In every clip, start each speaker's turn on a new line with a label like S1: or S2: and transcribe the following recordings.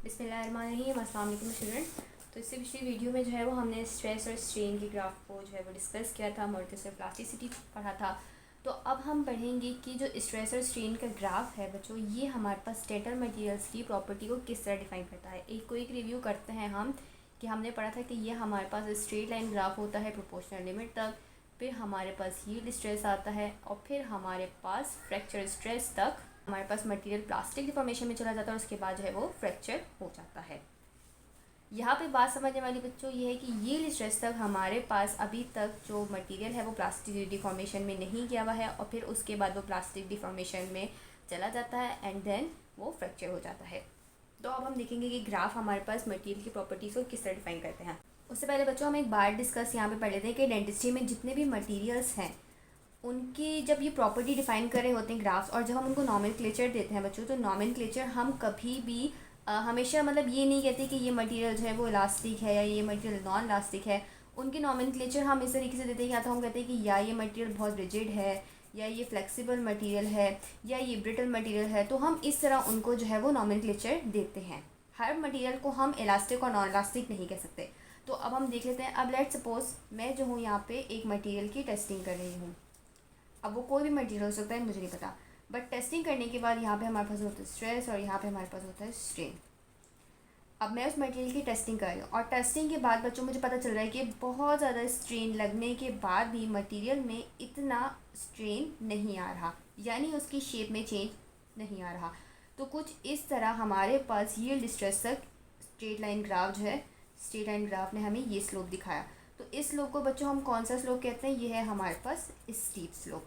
S1: बिस्मिल्लाहिर्रहमानिर्रहीम। अस्सलाम वालेकुम स्टूडेंट। तो इससे पिछली वीडियो में जो है वो हमने स्ट्रेस और स्ट्रेन के ग्राफ को जो है वो डिस्कस किया था, मॉलिक्यूलर प्लास्टिसिटी पढ़ा था। तो अब हम पढ़ेंगे कि जो स्ट्रेस और स्ट्रेन का ग्राफ है बच्चों, ये हमारे पास स्टेटर मटेरियल्स की प्रॉपर्टी को किस तरह डिफाइन करता है। एक क्विक रिव्यू करते हैं हम कि हमने पढ़ा था कि ये हमारे पास स्ट्रेट लाइन ग्राफ होता है प्रोपोर्शनल लिमिट तक, फिर हमारे पास यील्ड स्ट्रेस आता है और फिर हमारे पास फ्रैक्चर स्ट्रेस तक हमारे पास मटेरियल प्लास्टिक डिफॉर्मेशन में चला जाता है और उसके बाद जो है वो फ्रैक्चर हो जाता है। यहाँ पे बात समझने वाली बच्चों ये है कि यील्ड स्ट्रेस तक हमारे पास अभी तक जो मटेरियल है वो प्लास्टिक डिफॉर्मेशन में नहीं गया हुआ है और फिर उसके बाद वो प्लास्टिक डिफॉर्मेशन में चला जाता है एंड देन वो फ्रैक्चर हो जाता है। तो अब हम देखेंगे कि ग्राफ हमारे पास मटेरियल की प्रॉपर्टीज़ को किस तरह डिफाइन करते हैं। उससे पहले बच्चों हम एक बार डिस्कस यहाँ पे पढ़ लेते हैं कि डेंटिस्ट्री में जितने भी मटेरियल्स हैं उनकी जब ये प्रॉपर्टी डिफाइन कर रहे होते हैं ग्राफ्स, और जब हम उनको नॉमेनक्लेचर देते हैं बच्चों, तो नॉमेनक्लेचर हम कभी भी हमेशा मतलब ये नहीं कहते कि ये मटेरियल जो है वो इलास्टिक है या ये मटेरियल नॉन इलास्टिक है। उनके नॉमेनक्लेचर हम इस तरीके से देते हैं, या तो हम कहते हैं कि या ये मटेरियल बहुत रिजिड है, या ये फ्लेक्सिबल मटेरियल है, या ये ब्रिटल मटेरियल है। तो हम इस तरह उनको जो है वो नॉमेनक्लेचर देते हैं। हर मटेरियल को हम इलास्टिक और नॉन इलास्टिक नहीं कह सकते। तो अब हम देख लेते हैं। अब लेट सपोज मैं जो हूँ यहाँ पे एक मटेरियल की टेस्टिंग कर रही हूँ। अब वो कोई भी मटेरियल हो सकता है, मुझे नहीं पता, बट टेस्टिंग करने के बाद यहाँ पे हमारे पास होता है स्ट्रेस और यहाँ पे हमारे पास होता है स्ट्रेन। अब मैं उस मटेरियल की टेस्टिंग कर रही हूँ और टेस्टिंग के बाद बच्चों मुझे पता चल रहा है कि बहुत ज़्यादा स्ट्रेन लगने के बाद भी मटेरियल में इतना स्ट्रेन नहीं आ रहा, यानी उसकी शेप में चेंज नहीं आ रहा। तो कुछ इस तरह हमारे पास यील्ड स्ट्रेस तक स्ट्रेट लाइन ग्राफ जो है, स्ट्रेट लाइन ग्राफ ने हमें ये स्लोप दिखाया। तो इस स्लोप को बच्चों हम कौन सा स्लोप कहते हैं? ये है हमारे पास स्टीप स्लोप,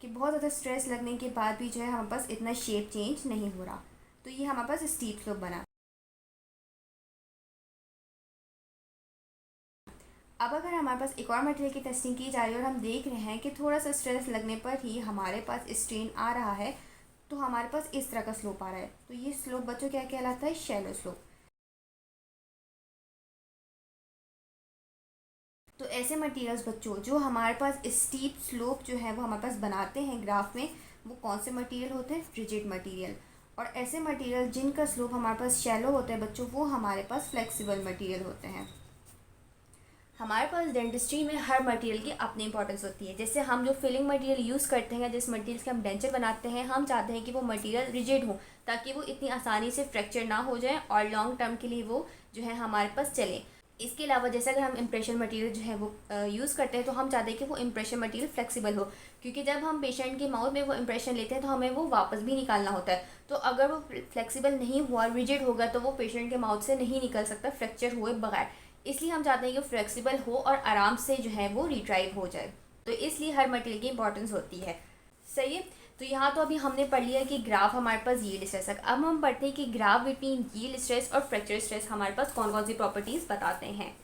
S1: कि बहुत ज़्यादा स्ट्रेस लगने के बाद भी जो है हमारे पास इतना शेप चेंज नहीं हो रहा। तो ये हमारे पास स्टीप स्लोप बना। अब अगर हमारे पास एक और मटेरियल की टेस्टिंग की जा रही है और हम देख रहे हैं कि थोड़ा सा स्ट्रेस लगने पर ही हमारे पास स्ट्रेन आ रहा है, तो हमारे पास इस तरह का स्लोप आ रहा है। तो ये स्लोप बच्चों क्या कहलाता है? Shallow slope. तो ऐसे मटेरियल्स बच्चों जो हमारे पास स्टीप स्लोप जो है वो हमारे पास बनाते हैं ग्राफ में, वो कौन से मटेरियल होते हैं? Rigid material. और ऐसे मटेरियल जिनका स्लोप हमारे पास शैलो होता है बच्चों, वो हमारे पास फ्लेक्सिबल मटेरियल होते हैं। हमारे पास डेंटिस्ट्री में हर मटेरियल की अपनी इंपॉर्टेंस होती है। जैसे हम जो फिलिंग मटेरियल यूज़ करते हैं, जिस मटेरियल से हम डेंचर बनाते हैं, हम चाहते हैं कि वो मटेरियल रिजिड हो ताकि वो इतनी आसानी से फ्रैक्चर ना हो जाए और लॉन्ग टर्म के लिए वो जो है हमारे पास चले। इसके अलावा जैसे अगर हम इम्प्रेशन मटेरियल जो है वो यूज़ करते हैं, तो हम चाहते हैं कि वो इम्प्रेशन मटेरियल फ्लेक्सिबल हो, क्योंकि जब हम पेशेंट के माउथ में वो इम्प्रेशन लेते हैं तो हमें वो वापस भी निकालना होता है। तो अगर वो फ्लेक्सिबल नहीं हुआ, रिजिड होगा, तो वो पेशेंट के माउथ से नहीं निकल सकता फ्रैक्चर हुए बगैर। इसलिए हम चाहते हैं कि फ्लेक्सिबल हो और आराम से जो है वो रिट्राइव हो जाए। तो इसलिए हर मटेरियल की इंपॉर्टेंस होती है। सही है। तो यहाँ तो अभी हमने पढ़ लिया कि ग्राफ हमारे पास यील्ड स्ट्रेस है। अब हम पढ़ते हैं कि ग्राफ बिटवीन यील्ड स्ट्रेस और फ्रैक्चर स्ट्रेस हमारे पास कौन कौन सी प्रॉपर्टीज बताते हैं।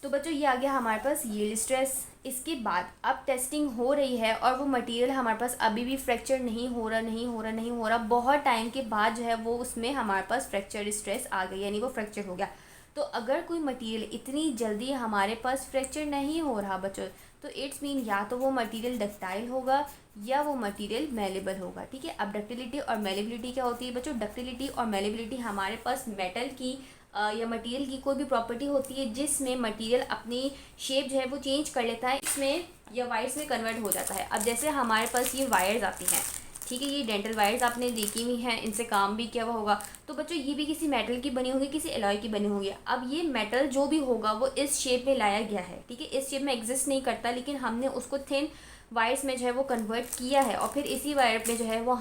S1: तो बच्चों ये आ गया हमारे पास यील्ड स्ट्रेस। इसके बाद अब टेस्टिंग हो रही है और वो मटेरियल हमारे पास अभी भी फ्रैक्चर नहीं हो रहा, बहुत टाइम के बाद जो है वो उसमें हमारे पास फ्रैक्चर स्ट्रेस आ गई, यानी वो फ्रैक्चर हो गया। तो अगर कोई मटेरियल इतनी जल्दी हमारे पास फ्रैक्चर नहीं हो रहा बच्चों, तो इट्स मीन या तो वो मटेरियल डक्टाइल होगा या वो मटेरियल मेलेबल होगा। ठीक है। अब डक्टिलिटी और मेलेबिलिटी क्या होती है बच्चों? डक्टिलिटी और मेलेबिलिटी हमारे पास मेटल की या मटेरियल की कोई भी प्रॉपर्टी होती है जिसमें मटेरियल अपनी शेप जो है वो चेंज कर लेता है, इसमें या वायर्स में कन्वर्ट हो जाता है। अब जैसे हमारे पास ये वायर्स आती हैं, ठीक है, ये डेंटल वायर्स आपने देखी हुई हैं, इनसे काम भी किया हुआ होगा। तो बच्चों ये भी किसी मेटल की बनी होगी, किसी एलॉय की बनी होगी। अब ये मेटल जो भी होगा वो इस शेप में लाया गया है, ठीक है, इस शेप में एग्जिस्ट नहीं करता, लेकिन हमने उसको थिन वायर्स में जो है वो कन्वर्ट किया है और फिर इसी वायर में जो है वो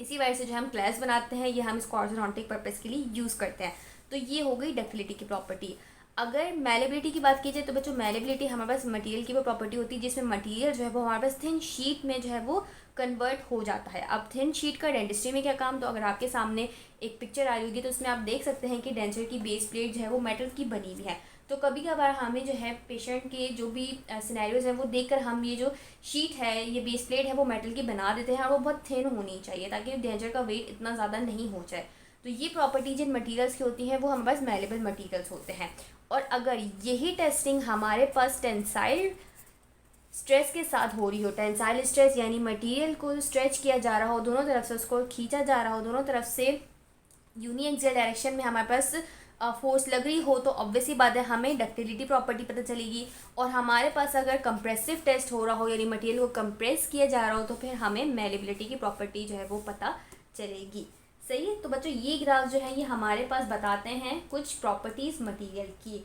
S1: इसी वायर से जो हम क्लैस बनाते हैं, ये हम इसको ऑर्थोडोंटिक पर्पस के लिए यूज़ करते हैं। तो ये हो गई डक्टिलिटी की प्रॉपर्टी। अगर मेलेबिलिटी की बात की जाए तो बच्चों मेलेबिलिटी हमारे पास मटेरियल की वो प्रॉपर्टी होती है जिसमें मटेरियल जो है वो हमारे पास थिन शीट में जो है वो कन्वर्ट हो जाता है। अब थिन शीट का डेंटिस्ट्री में क्या काम? तो अगर आपके सामने एक पिक्चर आ रही होगी तो उसमें आप देख सकते हैं कि डेंचर की बेस प्लेट जो है वो मेटल की बनी हुई है। तो कभी कभार हमें जो है पेशेंट के जो भी सिनेरियोज हैं वो देखकर हम ये जो शीट है, ये बेस प्लेट है, वो मेटल की बना देते हैं और वो बहुत थिन होनी चाहिए ताकि डेंचर का वेट इतना ज़्यादा नहीं हो जाए। तो ये प्रॉपर्टी जिन मटेरियल्स की होती हैं वो हमारे पास मेलेबल मटेरियल्स होते हैं। और अगर यही टेस्टिंग हमारे पास टेंसाइल स्ट्रेस के साथ हो रही हो, टेंसाइल स्ट्रेस यानी मटेरियल को स्ट्रेच किया जा रहा हो, दोनों तरफ से उसको खींचा जा रहा हो, दोनों तरफ से यूनिएक्सियल डायरेक्शन में हमारे पास फोर्स लग रही हो, तो ऑब्वियसली बात है हमें डक्टिलिटी प्रॉपर्टी पता चलेगी। और हमारे पास अगर कंप्रेसिव टेस्ट हो रहा हो यानी मटेरियल को कंप्रेस किया जा रहा हो, तो फिर हमें मेलेबिलिटी की प्रॉपर्टी जो है वो पता चलेगी। सही है। तो बच्चों ये ग्राफ जो है ये हमारे पास बताते हैं कुछ प्रॉपर्टीज़ मटेरियल की।